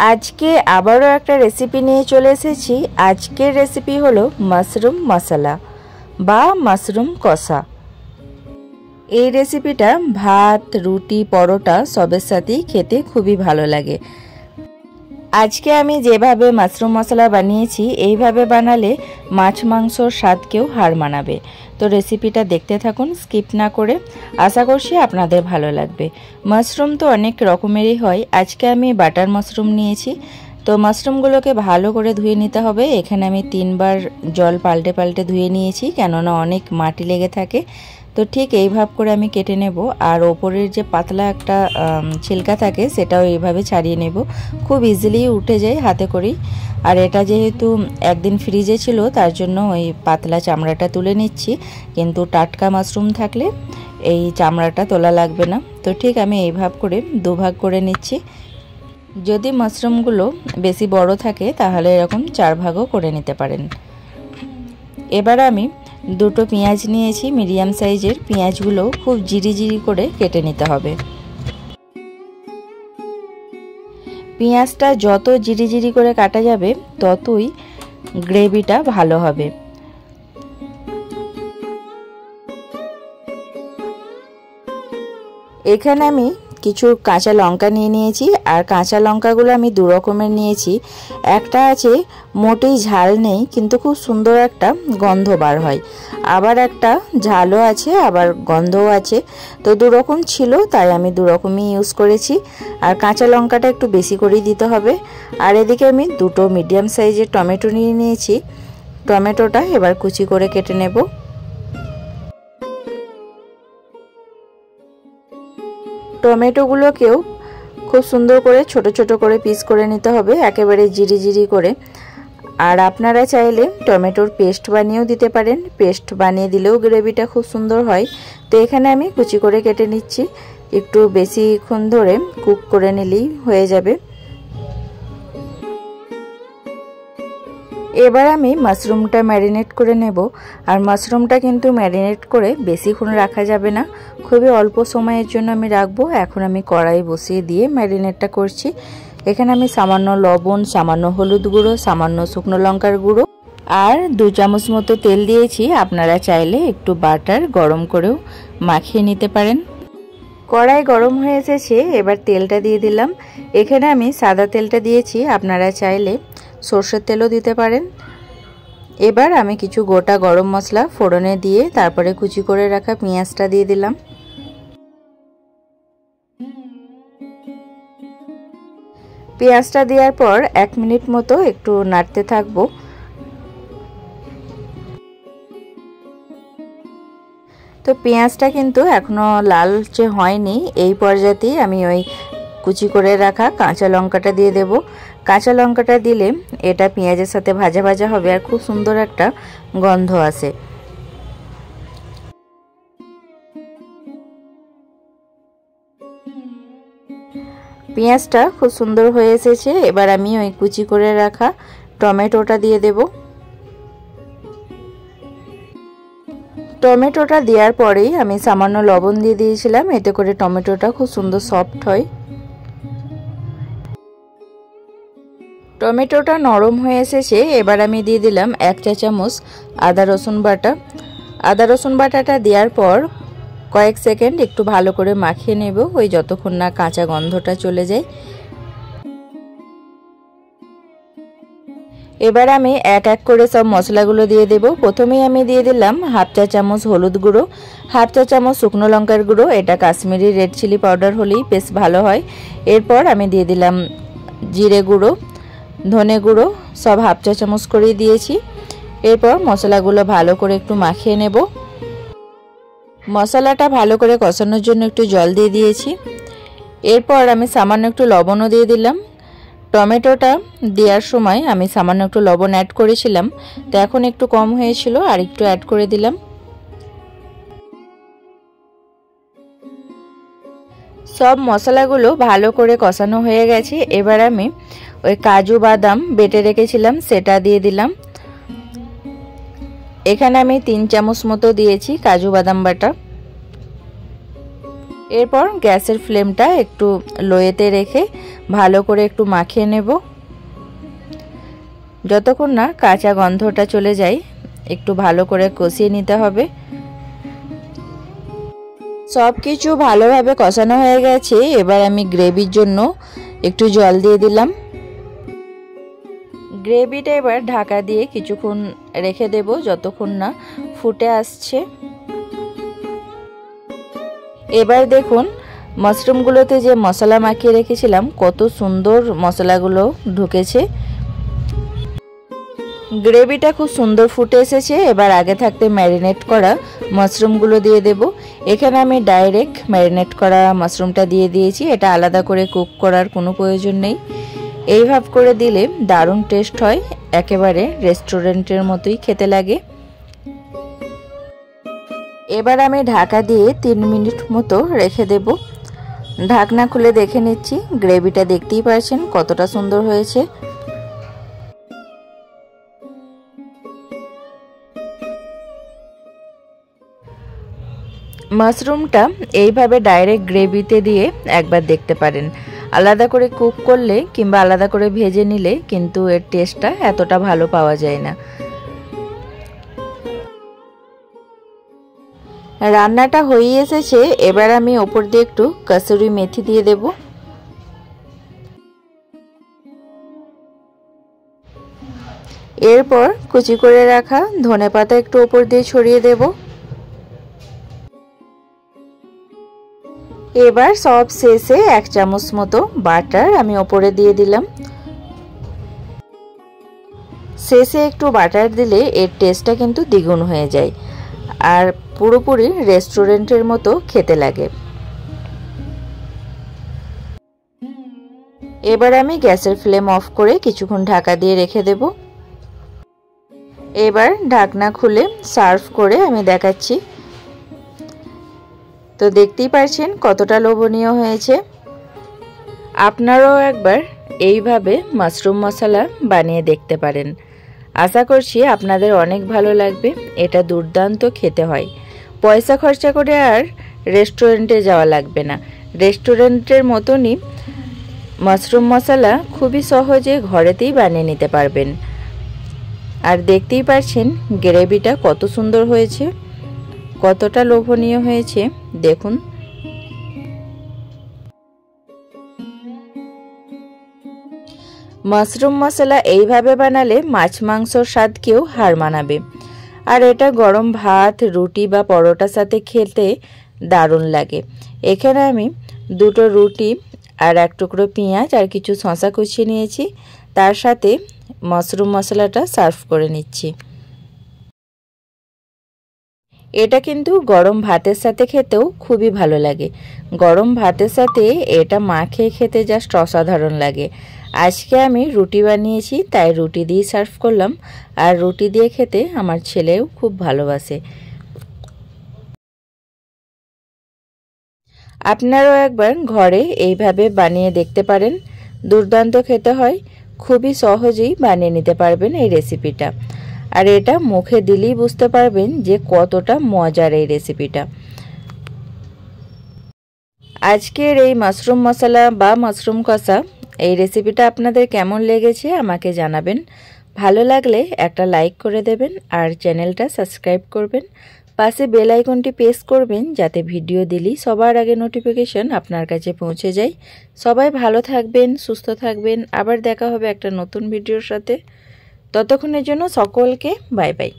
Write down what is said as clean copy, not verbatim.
আজকে আবারও একটা রেসিপি নিয়ে চলে এসেছি। আজকের রেসিপি হলো মাশরুম মশলা বা মাশরুম কষা। এই রেসিপিটা ভাত, রুটি, পরোটা সবের সাথেই খেতে খুবই ভালো লাগে। আজকে আমি যেভাবে মাশরুম মশলা বানিয়েছি এইভাবে বানালে মাছ মাংসর স্বাদকেও হার মানাবে। তো রেসিপিটা দেখতে থাকুন স্কিপ না করে, আশা করছি আপনাদের ভালো লাগবে। মাশরুম তো অনেক রকমেরই হয়, আজকে আমি বাটার মাশরুম নিয়েছি। তো মাশরুমগুলোকে ভালো করে ধুয়ে নিতে হবে। এখানে আমি 3 বার জল পাল্টে পাল্টে ধুয়ে নিয়েছি, কেননা অনেক মাটি লেগে থাকে। তো ঠিক এইভাবে করে আমি কেটে নেব, আর ওপরের যে পাতলা একটা ছিলকা থাকে সেটাও এইভাবে ছাড়িয়ে নেব। খুব ইজিলি উঠে যায় হাতে করেই। আর এটা যেহেতু একদিন ফ্রিজে ছিল তার জন্য ওই পাতলা চামড়াটা তুলে নিচ্ছি, কিন্তু টাটকা মাশরুম থাকলে এই চামড়াটা তোলা লাগবে না। তো ঠিক আমি এইভাবে করে দুভাগ করে নিচ্ছি। যদি মাশরুমগুলো বেশি বড় থাকে তাহলে এরকম 4 ভাগও করে নিতে পারেন। এবার আমি 2টো পেঁয়াজ নিয়েছি, মিডিয়াম সাইজের। পেঁয়াজগুলো খুব জিরি জিরি করে কেটে নিতে হবে। পেঁয়াজটা যত জিরি জিরি করে কাটা যাবে ততই গ্রেভিটা ভালো হবে। এখানে আমি কিছু কাঁচা লঙ্কা নিয়ে নিয়েছি, আর কাঁচা লঙ্কাগুলো আমি 2 রকমের নিয়েছি। একটা আছে মোটেই ঝাল নেই কিন্তু খুব সুন্দর একটা গন্ধ বার হয়, আবার একটা ঝালও আছে আবার গন্ধও আছে। তো 2 রকম ছিল, তাই আমি 2 রকমই ইউজ করেছি। আর কাঁচা লঙ্কাটা একটু বেশি করেই দিতে হবে। আর এদিকে আমি 2টো মিডিয়াম সাইজের টমেটো নিয়ে নিয়েছি। টমেটোটা এবার কুচি করে কেটে নেব। টমেটোগুলোকেও খুব সুন্দর করে ছোট ছোট করে পিস করে নিতে হবে, একেবারে জিরি জিরি করে। আর আপনারা চাইলে টমেটোর পেস্ট বানিয়েও দিতে পারেন, পেস্ট বানিয়ে দিলেও গ্রেভিটা খুব সুন্দর হয়। তো এখানে আমি কুচি করে কেটে নিচ্ছি, একটু বেশিক্ষণ ধরে কুক করে নিলেই হয়ে যাবে। এবার আমি মাশরুমটা ম্যারিনেট করে নেব। আর মাশরুমটা কিন্তু ম্যারিনেট করে বেশিক্ষণ রাখা যাবে না, খুবই অল্প সময়ের জন্য আমি রাখবো। এখন আমি কড়াই বসিয়ে দিয়ে ম্যারিনেটটা করছি। এখানে আমি সামান্য লবণ, সামান্য হলুদ গুঁড়ো, সামান্য শুকনো লঙ্কার গুঁড়ো আর 2 চামচ মতো তেল দিয়েছি। আপনারা চাইলে একটু বাটার গরম করেও মাখিয়ে নিতে পারেন। কড়াই গরম হয়ে এসেছে, এবার তেলটা দিয়ে দিলাম। এখানে আমি সাদা তেলটা দিয়েছি, আপনারা চাইলে সরষের তেলও দিতে পারেন। এবার আমি কিছু গোটা গরম মশলা ফোড়নে দিয়ে তারপরে কুচি করে রাখা পেঁয়াজটা দিয়ে দিলাম। পেঁয়াজটা দেওয়ার পর 1 মিনিট মতো একটু নাড়তে থাকবো। তো পেঁয়াজটা কিন্তু এখনো লালচে হয়নি, এই পর্যায়েই আমি ওই কুচি করে রাখা কাঁচা লঙ্কাটা দিয়ে দেব। কাঁচা লঙ্কাটা দিলে এটা পেঁয়াজের সাথে ভাজা ভাজা হবে আর খুব সুন্দর একটা গন্ধ আসে। পেঁয়াজটা খুব সুন্দর হয়ে এসেছে, এবার আমি ওই কুচি করে রাখা টমেটোটা দিয়ে দেব। টমেটোটা দেওয়ার পরেই আমি সামান্য লবণ দিয়ে দিয়েছিলাম, এতে করে টমেটোটা খুব সুন্দর সফট হয়। টমেটোটা নরম হয়ে এসেছে, এবার আমি দিয়ে দিলাম 1 চা চামচ আদা রসুন বাটা। আদা রসুন বাটাটা দেওয়ার পর কয়েক সেকেন্ড একটু ভালো করে মাখিয়ে নেব, ওই যতক্ষণ না কাঁচা গন্ধটা চলে যায়। এবার আমি এক এক করে সব মশলাগুলো দিয়ে দেব। প্রথমেই আমি দিয়ে দিলাম 1/2 চা চামচ হলুদ গুঁড়ো, 1/2 চা চামচ শুকনো লঙ্কার গুঁড়ো, এটা কাশ্মীরি রেড চিলি পাউডার হলেই বেশ ভালো হয়। এরপর আমি দিয়ে দিলাম জিরে গুঁড়ো, ধনে গুঁড়ো, সব 1/2 চা চামচ করে দিয়েছি। এরপর মশলাগুলো ভালো করে একটু মাখিয়ে নেব। মশলাটা ভালো করে কষানোর জন্য একটু জল দিয়ে দিয়েছি। এরপর আমি সামান্য একটু লবণও দিয়ে দিলাম। টমেটোটা দেওয়ার সময় আমি সামান্য একটু লবণ অ্যাড করেছিলাম, তো এখন একটু কম হয়েছিল, আর একটু অ্যাড করে দিলাম। সব মশলাগুলো ভালো করে কষানো হয়ে গেছে। এবার আমি ওই কাজু বাদাম বেটে রেখেছিলাম সেটা দিয়ে দিলাম। এখানে আমি 3 চামচ মতো দিয়েছি কাজু বাদাম বাটা। এরপর গ্যাসের ফ্লেমটা একটু লোয়েতে রেখে ভালো করে একটু মাখিয়ে নেব। যতক্ষণ না কাঁচা গন্ধটা চলে যায় একটু ভালো করে কষিয়ে নিতে হবে। সব কিছু ভালোভাবে কষানো হয়ে গেছে। এবার আমি গ্রেভির জন্য একটু জল দিয়ে দিলাম। গ্রেভিটা এবার ঢাকা দিয়ে কিছুক্ষণ রেখে দেব যতক্ষণ না ফুটে আসছে। এবার দেখুন মাশরুমগুলোতে যে মশলা মাখিয়ে রেখেছিলাম কত সুন্দর মশলাগুলো ঢুকেছে। গ্রেভিটা খুব সুন্দর ফুটে এসেছে। এবার আগে থাকতে ম্যারিনেট করা মাশরুমগুলো দিয়ে দেব। এখানে আমি ডাইরেক্ট ম্যারিনেট করা মাশরুমটা দিয়ে দিয়েছি, এটা আলাদা করে কুক করার কোনো প্রয়োজন নেই। এইভাবে করে দিলে দারুণ টেস্ট হয়, একেবারে রেস্টুরেন্টের মতোই খেতে লাগে। এবার আমি ঢাকা দিয়ে 3 মিনিট মতো রেখে দেব। ঢাকনা খুলে দেখে নিচ্ছি, গ্রেভিটা দেখতেই পাচ্ছেন কতটা সুন্দর হয়েছে। মাশরুমটা এইভাবে ডাইরেক্ট গ্রেভিতে দিয়ে একবার দেখতে পারেন। আলাদা করে কুক করলে কিংবা আলাদা করে ভেজে নিলে কিন্তু এর টেস্টটা এতটা ভালো পাওয়া যায় না। রান্নাটা হয়ে এসেছে। এবার আমি ওপর দিয়ে একটু কসুরি মেথি দিয়ে দেব। এরপর কুচি করে রাখা ধনেপাতা একটু ওপর দিয়ে ছড়িয়ে দেব। এবার সব শেষে 1 চামচ মতো বাটার আমি ওপরে দিয়ে দিলাম। শেষে একটু বাটার দিলে এর টেস্টটা কিন্তু দ্বিগুণ হয়ে যায় আর পুরোপুরি রেস্টুরেন্টের মতো খেতে লাগে। এবার আমি গ্যাসের ফ্লেম অফ করে কিছুক্ষণ ঢাকা দিয়ে রেখে দেব। এবার ঢাকনা খুলে সার্ভ করে আমি দেখাচ্ছি। তো দেখতেই পাচ্ছেন কতটা লোভনীয় হয়েছে। আপনারাও একবার এইভাবে মাশরুম মশলা বানিয়ে দেখতে পারেন। আশা করছি আপনাদের অনেক ভালো লাগবে। এটা দুর্দান্ত খেতে হয়, পয়সা খরচা করে আর রেস্টুরেন্টে যাওয়া লাগবে না। রেস্টুরেন্টের মতনই মাশরুম মশলা খুবই সহজে ঘরেতেই বানিয়ে নিতে পারবেন। আর দেখতেই পাচ্ছেন গ্রেভিটা কত সুন্দর হয়েছে, কতটা লোভনীয় হয়েছে দেখুন। মাশরুম মশলা এইভাবে বানালে মাছ মাংসর স্বাদকেও হার মানাবে। আর এটা গরম ভাত, রুটি বা পরোটার সাথে খেতে দারুণ লাগে। এখানে আমি 2টো রুটি আর 1 টুকরো পেঁয়াজ আর কিছু শসা কুচিয়ে নিয়েছি, তার সাথে মাশরুম মশলাটা সার্ভ করে নিচ্ছি। এটা কিন্তু গরম ভাতের সাথে খেতেও খুবই ভালো লাগে। গরম ভাতের সাথে এটা মাখিয়ে খেতে জাস্ট অসাধারণ লাগে। আজকে আমি রুটি বানিয়েছি, তাই রুটি দিয়ে সার্ভ করলাম। আর রুটি দিয়ে খেতে আমার ছেলেও খুব ভালোবাসে। আপনারাও একবার ঘরে এইভাবে বানিয়ে দেখতে পারেন, দুর্দান্ত খেতে হয়। খুবই সহজেই বানিয়ে নিতে পারবেন এই রেসিপিটা। আর এটা মুখে দিলেই বুঝতে পারবেন যে কতটা মজার এই রেসিপিটা। আজকের এই মাশরুম মশলা বা মাশরুম কষা এই রেসিপিটা আপনাদের কেমন লেগেছে আমাকে জানাবেন। ভালো লাগলে একটা লাইক করে দেবেন আর চ্যানেলটা সাবস্ক্রাইব করবেন। পাশে বেল আইকনটি প্রেস করবেন যাতে ভিডিও দিলেই সবার আগে নোটিফিকেশন আপনার কাছে পৌঁছে যায়। সবাই ভালো থাকবেন, সুস্থ থাকবেন। আবার দেখা হবে একটা নতুন ভিডিওর সাথে। ততক্ষণের জন্য সকলকে বাই বাই।